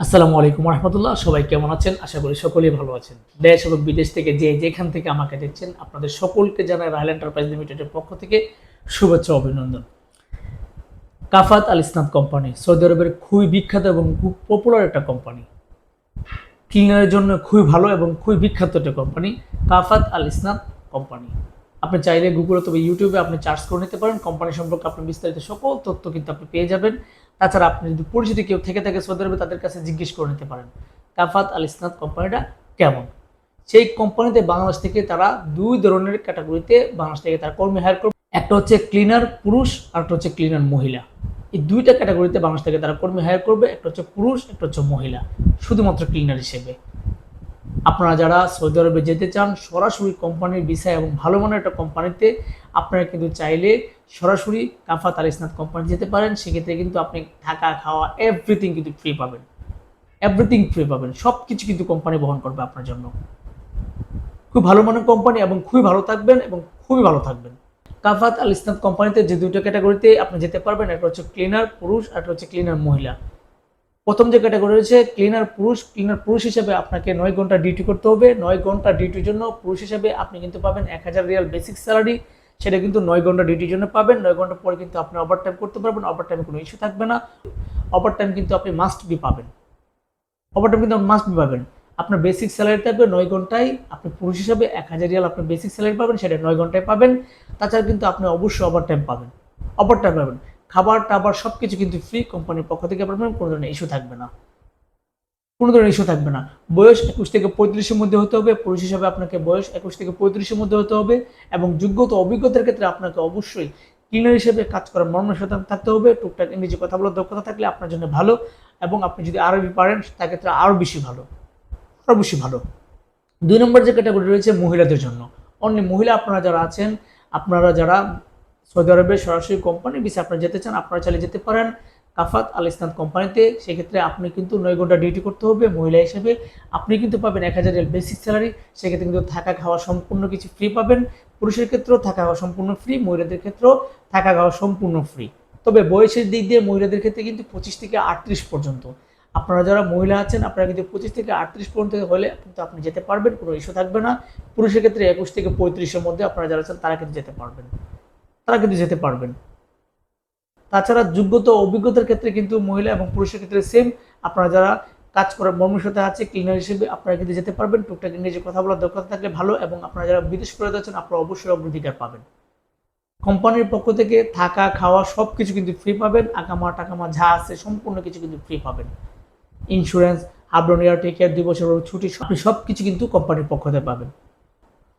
আসসালামু আলাইকুম রহমতুল্লাহ। সবাই কেমন আছেন? আশা করি সকলেই ভালো আছেন। দেশ এবং বিদেশ থেকে যেখান থেকে আমাকে দেখছেন, আপনাদের সকলকে জানাই রাহেল এন্টারপ্রাইজ লিমিটেডের পক্ষ থেকে শুভেচ্ছা অভিনন্দন। কাফাত আল ইসনাদ কোম্পানি সৌদি আরবের খুবই বিখ্যাত এবং খুব পপুলার একটা কোম্পানি। ক্লিনারের জন্য খুবই ভালো এবং খুবই বিখ্যাত একটা কোম্পানি কাফাত আল ইসনাদ কোম্পানি। আপনি চাইলে গুগল অথবা ইউটিউবে আপনি সার্চ করে নিতে পারেন। কোম্পানি সম্পর্কে আপনি বিস্তারিত সকল তথ্য কিন্তু আপনি পেয়ে যাবেন। তাছাড়া আপনি যদি পরিচিত কেউ থেকে থাকে সৌদি আরবে, তাদের কাছে জিজ্ঞেস করে নিতে পারেন কাফাত আল ইসনাদ কোম্পানিটা কেমন। সেই কোম্পানিতে বাংলাদেশ থেকে তারা দুই ধরনের ক্যাটাগরিতে বাংলাদেশ থেকে তারা কর্মী হায়ার করবে। একটা হচ্ছে ক্লিনার পুরুষ আর একটা হচ্ছে ক্লিনার মহিলা। এই দুইটা ক্যাটাগরিতে বাংলাদেশ থেকে তারা কর্মী হায়ার করবে। একটা হচ্ছে পুরুষ, একটা হচ্ছে মহিলা, শুধুমাত্র ক্লিনার হিসেবে। আপনারা যারা সৌদি আরবে যেতে চান সরাসরি কোম্পানির ভিসায় এবং ভালো মানের একটা কোম্পানিতে, আপনারা কিন্তু চাইলে সরাসরি কাফাত আল ইসনাদ কোম্পানি যেতে পারেন। সেক্ষেত্রে কিন্তু আপনি থাকা খাওয়া এভরিথিং কিন্তু ফ্রি পাবেন। এভরিথিং ফ্রি পাবেন, সব কিছু কিন্তু কোম্পানি বহন করবে আপনার জন্য। খুব ভালো মানের কোম্পানি এবং খুবই ভালো থাকবেন এবং খুবই ভালো থাকবেন। কাফাত আল ইসনাদ কোম্পানিতে যে দুটো ক্যাটাগরিতে আপনি যেতে পারবেন, একটা হচ্ছে ক্লিনার পুরুষ আর একটা হচ্ছে ক্লিনার মহিলা। প্রথম যে ক্যাটাগরি রয়েছে ক্লিনার পুরুষ। ক্লিনার পুরুষ হিসেবে আপনাকে 9 ঘন্টা ডিউটি করতে হবে। 9 ঘন্টা ডিউটির জন্য পুরুষ হিসেবে আপনি কিন্তু পাবেন 1000 রিয়াল বেসিক স্যালারি। সেটা কিন্তু 9 ঘন্টা ডিউটির জন্য পাবেন। 9 ঘন্টা পরে কিন্তু আপনি ওভারটাইম করতে পারবেন। ওভারটাইমে কোনো ইস্যু থাকবে না। ওভারটাইম কিন্তু আপনি মাস্ট বি পাবেন। ওভারটাইম কিন্তু মাস্ট বি পাবেন। আপনার বেসিক স্যালারি থাকবে 9 ঘন্টায়। আপনি পুরুষ হিসেবে 1000 রিয়াল আপনার বেসিক স্যালারি পাবেন, সেটা 9 ঘন্টায় পাবেন। তাছাড়া কিন্তু আপনি অবশ্যই ওভারটাইম পাবেন। ওভারটাইম পাবেন, খাবার টাবার সব কিছু কিন্তু ফ্রি কোম্পানির পক্ষ থেকে পাবেন। কোনো ধরনের ইস্যু থাকবে না, কোনো ধরনের ইস্যু থাকবে না। বয়স 21 থেকে 35-এর মধ্যে হতে হবে। পুরুষ হিসাবে আপনাকে বয়স 21 থেকে 35-এর মধ্যে হতে হবে এবং যোগ্যতা অভিজ্ঞতার ক্ষেত্রে আপনাকে অবশ্যই ক্লিনার হিসেবে কাজ করার মর্মসতা থাকতে হবে। টুকটাক ইংরেজি কথা বলার দক্ষতা থাকলে আপনার জন্য ভালো, এবং আপনি যদি আরবি পারেন তার ক্ষেত্রে আরও বেশি ভালো, আরও বেশি ভালো। 2 নম্বর যে ক্যাটাগরি রয়েছে মহিলাদের জন্য। অনলি মহিলা আপনারা যারা আছেন, আপনারা যারা সৌদি আরবের সরাসরি কোম্পানি ভিসা আপনারা যেতে চান, আপনারা চাইলে যেতে পারেন কাফাত আল ইসনাদ কোম্পানিতে। সেক্ষেত্রে আপনি কিন্তু 9 ঘন্টা ডিউটি করতে হবে। মহিলা হিসেবে আপনি কিন্তু পাবেন 1000 রিয়াল বেসিক স্যালারি। সেক্ষেত্রে কিন্তু থাকা খাওয়া সম্পূর্ণ কিছু ফ্রি পাবেন। পুরুষের ক্ষেত্রেও থাকা খাওয়া সম্পূর্ণ ফ্রি, মহিলাদের ক্ষেত্রেও থাকা খাওয়া সম্পূর্ণ ফ্রি। তবে বয়সের দিক দিয়ে মহিলাদের ক্ষেত্রে কিন্তু 25 থেকে 38 পর্যন্ত। আপনারা যারা মহিলা আছেন আপনারা কিন্তু 25 থেকে 38 পর্যন্ত হলে কিন্তু আপনি যেতে পারবেন, কোনো ইস্যু থাকবে না। পুরুষের ক্ষেত্রে 21 থেকে 35-এর মধ্যে আপনারা যারা আছেন তারা কিন্তু যেতে পারবেন, তারা কিন্তু যেতে পারবেন। তাছাড়া যোগ্যতা অভিজ্ঞতার ক্ষেত্রে কিন্তু মহিলা এবং পুরুষের ক্ষেত্রে সেম। আপনারা যারা কাজ করার মর্মসতা আছে ক্লিনার হিসেবে আপনারা কিন্তু যেতে পারবেন। টুকটাক ইংরেজি কথা বলার দক্ষতা থাকলে ভালো, এবং আপনারা যারা বিদেশ করে যাচ্ছেন আপনারা অবশ্যই অগ্রাধিকার পাবেন। কোম্পানির পক্ষ থেকে থাকা খাওয়া সব কিছু কিন্তু ফ্রি পাবেন। আকামা টাকামা যা আছে সম্পূর্ণ কিছু কিন্তু ফ্রি পাবেন। ইন্স্যুরেন্স, হাবডন এয়ার টেকেয়ার, 2 বছরের ছুটি, আপনি সব কিছু কিন্তু কোম্পানির পক্ষ থেকে পাবেন।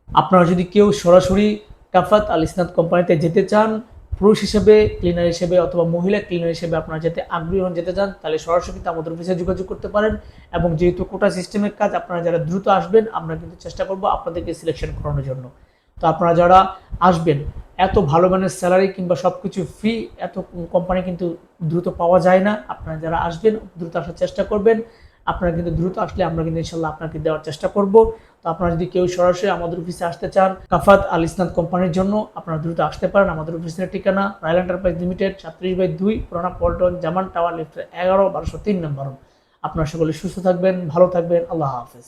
আপনারা যদি কেউ সরাসরি কাফাত আল ইসনাদ কোম্পানিতে যেতে চান পুরুষ হিসেবে ক্লিনার হিসেবে অথবা মহিলা ক্লিনার হিসেবে আপনারা যেতে আগ্রহী হন, যেতে চান, তাহলে সরাসরি কিন্তু আমাদের অফিসে যোগাযোগ করতে পারেন। এবং যেহেতু কোটা সিস্টেমের কাজ, আপনারা যারা দ্রুত আসবেন আমরা কিন্তু চেষ্টা করব আপনাদেরকে সিলেকশন করানোর জন্য। তো আপনারা যারা আসবেন, এত ভালো মানের স্যালারি কিংবা সব কিছু ফ্রি এত কোম্পানি কিন্তু দ্রুত পাওয়া যায় না। আপনারা যারা আসবেন দ্রুত আসার চেষ্টা করবেন। আপনারা কিন্তু দ্রুত আসলে আমরা কিন্তু ইনশাল্লাহ আপনাকে দেওয়ার চেষ্টা করব। তো আপনারা যদি কেউ সরাসরি আমাদের অফিসে আসতে চান কাফাত আল ইসনাদ কোম্পানির জন্য, আপনারা দ্রুত আসতে পারেন। আমাদের অফিসের ঠিকানা রাহেল এন্টারপ্রাইজ লিমিটেড, 37/2 পুরানা পল্টন, জামান টাওয়ার, লিফটের 11, 1203 নম্বর। আপনারা সকলে সুস্থ থাকবেন, ভালো থাকবেন। আল্লাহ হাফেজ।